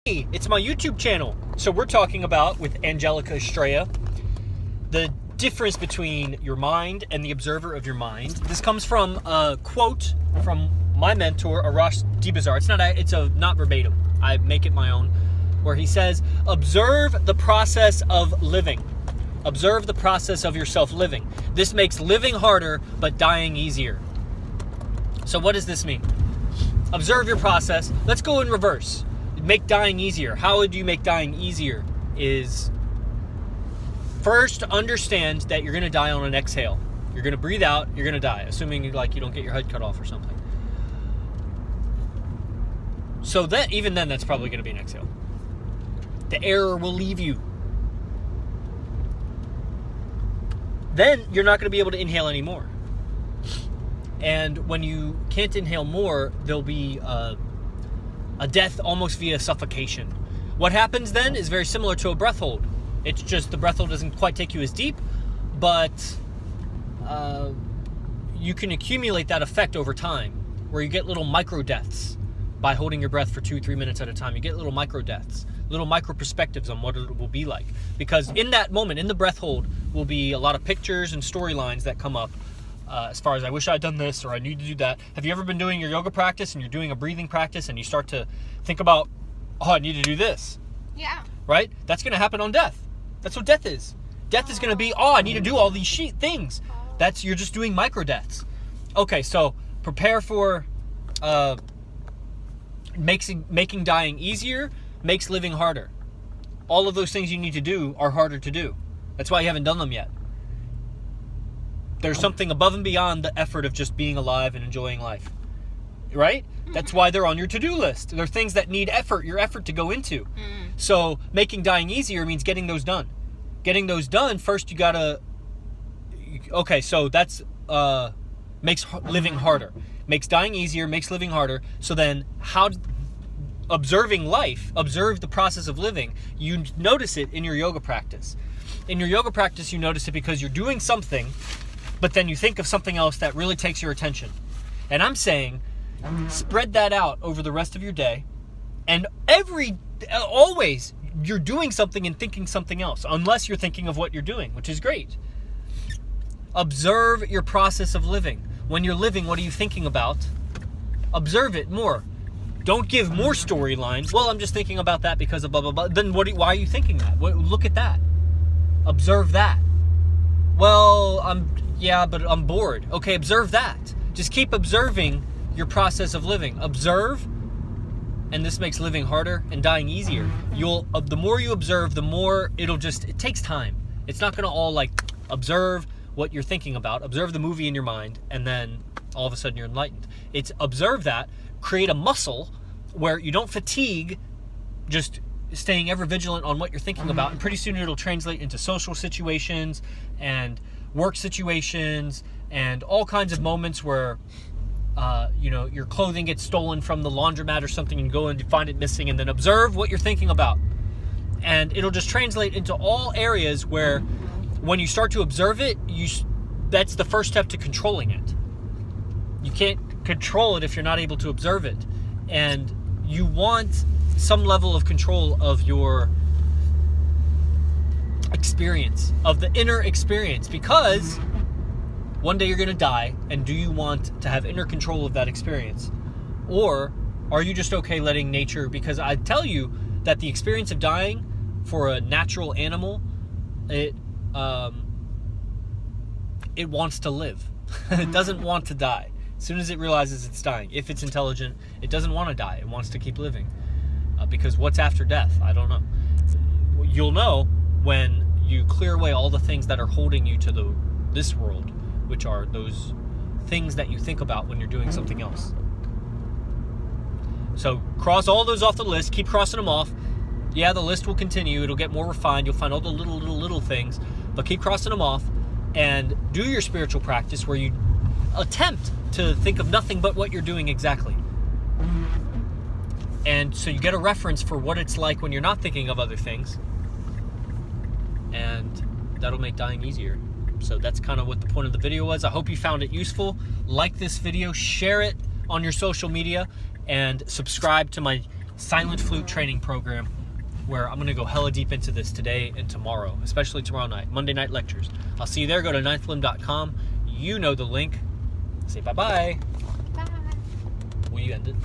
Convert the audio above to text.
It's my YouTube channel. So we're talking about, with Angelica Estrella, the difference between your mind and the observer of your mind. This comes from a quote from my mentor, Arash Dibazar. It's not verbatim. I make it my own, where he says, observe the process of living. Observe the process of yourself living. This makes living harder, but dying easier. So what does this mean? Observe your process. Let's go in reverse. Make dying easier. How would you make dying easier? Is first understand that you're going to die on an exhale. You're going to breathe out, you're going to die, assuming you don't get your head cut off or something. So that even then, that's probably going to be an exhale. The air will leave you. Then you're not going to be able to inhale anymore. And when you can't inhale more, there'll be a death almost via suffocation. What happens then is very similar to a breath hold. It's just the breath hold doesn't quite take you as deep, but you can accumulate that effect over time, where you get little micro deaths by holding your breath for 2-3 minutes at a time. You get little micro deaths, little micro perspectives on what it will be like. Because in that moment, in the breath hold, will be a lot of pictures and storylines that come up. As far as, I wish I'd done this, or I need to do that. Have you ever been doing your yoga practice and you're doing a breathing practice and you start to think about, oh, I need to do this? Yeah. Right? That's going to happen on death. That's what death is. Death is going to be, oh, I need to do all these things. You're just doing micro deaths. Okay, so prepare for making dying easier, makes living harder. All of those things you need to do are harder to do. That's why you haven't done them yet. There's something above and beyond the effort of just being alive and enjoying life. Right? That's why they're on your to-do list. They're things that need your effort to go into. So making dying easier means getting those done. Getting those done, first you gotta... Okay, so that's... makes living harder. Makes dying easier, makes living harder. So then, observing life, observe the process of living, you notice it in your yoga practice. In your yoga practice, you notice it because you're doing something, but then you think of something else that really takes your attention. And I'm saying, spread that out over the rest of your day, and always, you're doing something and thinking something else, unless you're thinking of what you're doing, which is great. Observe your process of living. When you're living, what are you thinking about? Observe it more. Don't give more storylines. Well, I'm just thinking about that because of blah, blah, blah. Then why are you thinking that? Look at that. Observe that. Well, but I'm bored. Okay, observe that. Just keep observing your process of living. Observe, and this makes living harder and dying easier. The more you observe, the more it takes time. It's not going to all observe what you're thinking about, observe the movie in your mind, and then all of a sudden you're enlightened. It's observe that, create a muscle where you don't fatigue just staying ever vigilant on what you're thinking about, and pretty soon it'll translate into social situations and work situations and all kinds of moments where your clothing gets stolen from the laundromat or something, and go and find it missing, and then observe what you're thinking about. And it'll just translate into all areas where when you start to observe it, that's the first step to controlling it. You can't control it if you're not able to observe it. And you want some level of control of your experience, of the inner experience, because one day you're going to die, and do you want to have inner control of that experience? Or are you just okay letting nature, because I tell you that the experience of dying for a natural animal, it wants to live. It doesn't want to die. As soon as it realizes it's dying, if it's intelligent, it doesn't want to die. It wants to keep living. Because what's after death? I don't know. You'll know when you clear away all the things that are holding you to this world, which are those things that you think about when you're doing something else. So cross all those off the list. Keep crossing them off. Yeah, the list will continue. It'll get more refined. You'll find all the little things. But keep crossing them off, and do your spiritual practice where you attempt to think of nothing but what you're doing exactly. And so you get a reference for what it's like when you're not thinking of other things. And that'll make dying easier. So that's kind of what the point of the video was. I hope you found it useful. Like this video, share it on your social media, and subscribe to my silent flute training program where I'm going to go hella deep into this today and tomorrow, especially tomorrow night, Monday night lectures. I'll see you there. Go to ninthlimb.com. You know the link. Say bye-bye. Bye. Will you end it?